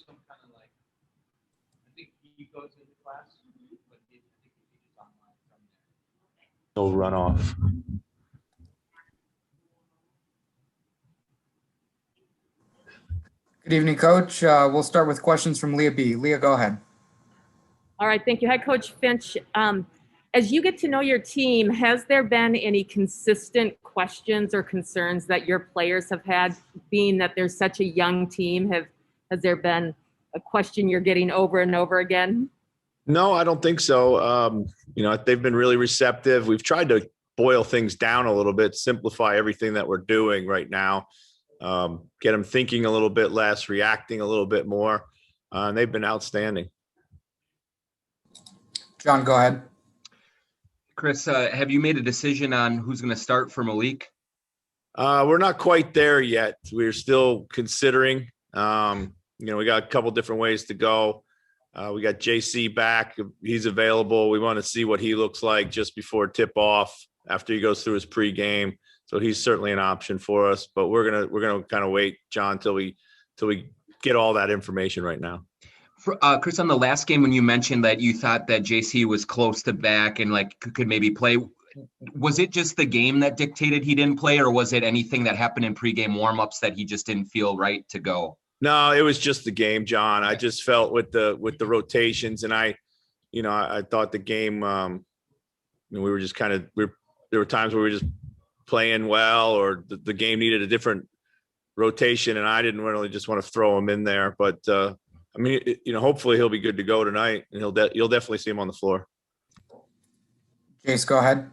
some kind of like, I think he goes into class, but I think he teaches online from there. No runoff. Good evening, Coach. We'll start with questions from Leah B. Leah, go ahead. All right, thank you. Hi, Coach Finch. As you get to know your team, has there been any consistent questions or concerns that your players have had, being that there's such a young team? Has there been a question you're getting over and over again? No, I don't think so. They've been really receptive. We've tried to boil things down a little bit, simplify everything that we're doing right now, get them thinking a little bit less, reacting a little bit more. And they've been outstanding. John, go ahead. Chris, have you made a decision on who's going to start for Malik? We're not quite there yet. We're still considering. We got a couple different ways to go. We got JC back. He's available. We want to see what he looks like just before tip off after he goes through his pregame. So he's certainly an option for us, but we're gonna kind of wait, John, till we get all that information right now. Chris, on the last game when you mentioned that you thought that JC was close to back and like could maybe play, was it just the game that dictated he didn't play, or was it anything that happened in pregame warmups that he just didn't feel right to go? No, it was just the game, John. I just felt with the rotations, and I thought the game. We were just there were times where we were just playing well, or the game needed a different rotation, and I didn't really just want to throw him in there, but. Hopefully he'll be good to go tonight, and you'll definitely see him on the floor. Jace, go ahead.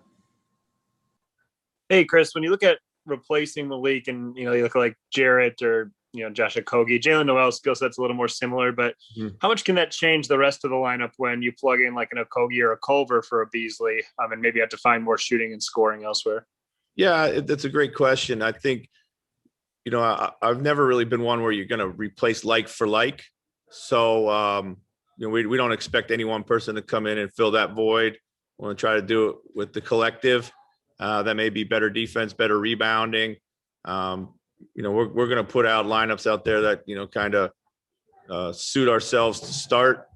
Hey, Chris, when you look at replacing Malik and, you look like Jarrett or, Josh Okogie, Jalen Noel's skill set's a little more similar, but how much can that change the rest of the lineup when you plug in like an Okogie or a Culver for a Beasley, and maybe have to find more shooting and scoring elsewhere? Yeah, that's a great question. I think, I've never really been one where you're going to replace like for like. So, we don't expect any one person to come in and fill that void. We want to try to do it with the collective. That may be better defense, better rebounding. We're going to put out lineups out there that, kind of suit ourselves to start.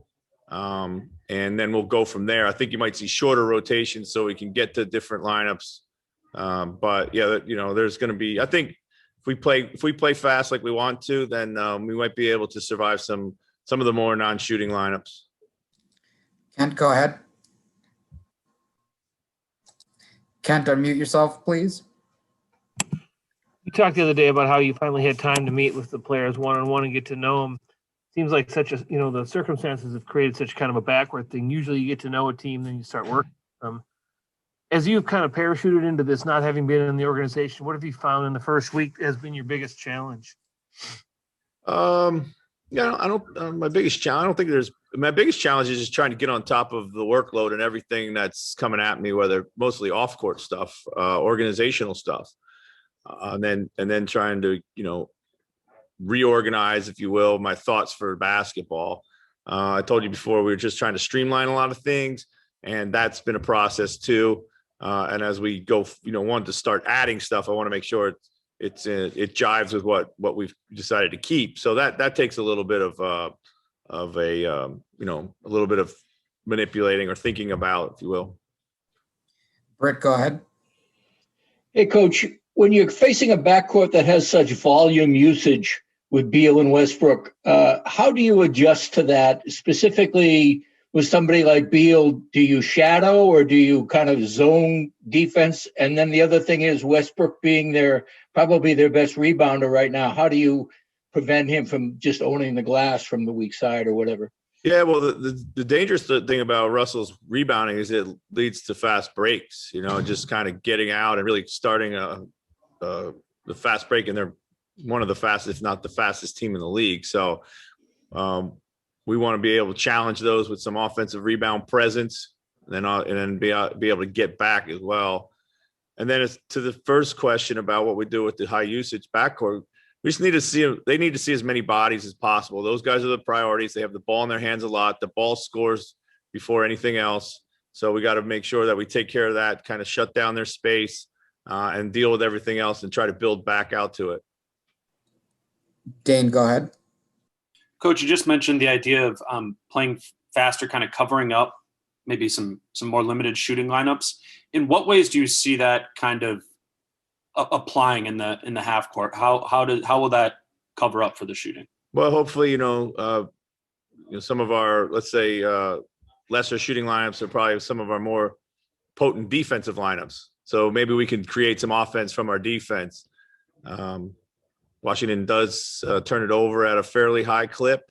And then we'll go from there. I think you might see shorter rotations so we can get to different lineups. But yeah, there's going to be, I think if we play fast like we want to, then we might be able to survive some of the more non-shooting lineups. Kent, go ahead. Kent, unmute yourself, please. You talked the other day about how you finally had time to meet with the players one-on-one and get to know them. Seems like the circumstances have created such kind of a backward thing. Usually you get to know a team, then you start working with them. As you've kind of parachuted into this, not having been in the organization, what have you found in the first week has been your biggest challenge? My biggest challenge is just trying to get on top of the workload and everything that's coming at me, whether mostly off court stuff, organizational stuff, and then trying to, reorganize, if you will, my thoughts for basketball. I told you before, we were just trying to streamline a lot of things, and that's been a process too. And as we go, want to start adding stuff, I want to make sure it jives with what we've decided to keep. So that takes a little bit of a little bit of manipulating or thinking about, if you will. Britt, go ahead. Hey, Coach, when you're facing a backcourt that has such volume usage with Beal and Westbrook, how do you adjust to that? Specifically, with somebody like Beal, do you shadow or do you kind of zone defense? And then the other thing is Westbrook being probably their best rebounder right now. How do you prevent him from just owning the glass from the weak side or whatever? Yeah, well, the dangerous thing about Russell's rebounding is it leads to fast breaks, just kind of getting out and really starting the fast break. And they're one of the fastest, if not the fastest team in the league. So, we want to be able to challenge those with some offensive rebound presence, and then be able to get back as well. And then as to the first question about what we do with the high usage backcourt, we just need to see – they need to see as many bodies as possible. Those guys are the priorities. They have the ball in their hands a lot. The ball scores before anything else. So we got to make sure that we take care of that, kind of shut down their space and deal with everything else and try to build back out to it. Dane, go ahead. Coach, you just mentioned the idea of playing faster, kind of covering up maybe some more limited shooting lineups. In what ways do you see that kind of applying in the half court? How will that cover up for the shooting? Well, hopefully, some of our, let's say, lesser shooting lineups are probably some of our more potent defensive lineups. So maybe we can create some offense from our defense. Washington does turn it over at a fairly high clip,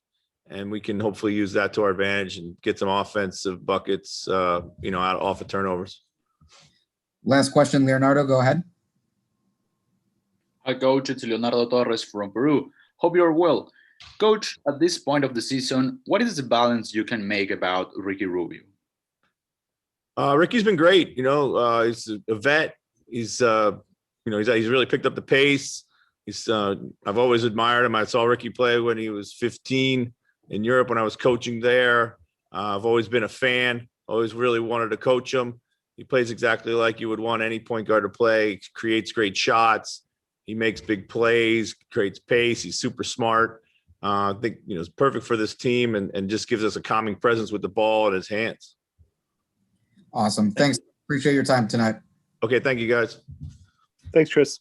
and we can hopefully use that to our advantage and get some offensive buckets, off of turnovers. Last question, Leonardo, go ahead. Hi, Coach. It's Leonardo Torres from Peru. Hope you're well. Coach, at this point of the season, what is the balance you can make about Ricky Rubio? Ricky's been great. He's a vet. He's really picked up the pace. I've always admired him. I saw Ricky play when he was 15 in Europe when I was coaching there. I've always been a fan. Always really wanted to coach him. He plays exactly like you would want any point guard to play. Creates great shots. He makes big plays, creates pace. He's super smart. I think, it's perfect for this team and just gives us a calming presence with the ball in his hands. Awesome. Thanks. Appreciate your time tonight. Okay. Thank you, guys. Thanks, Chris.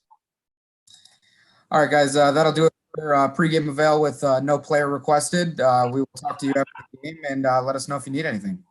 All right, guys. That'll do it for pregame avail with no player requested. We will talk to you after the game and let us know if you need anything.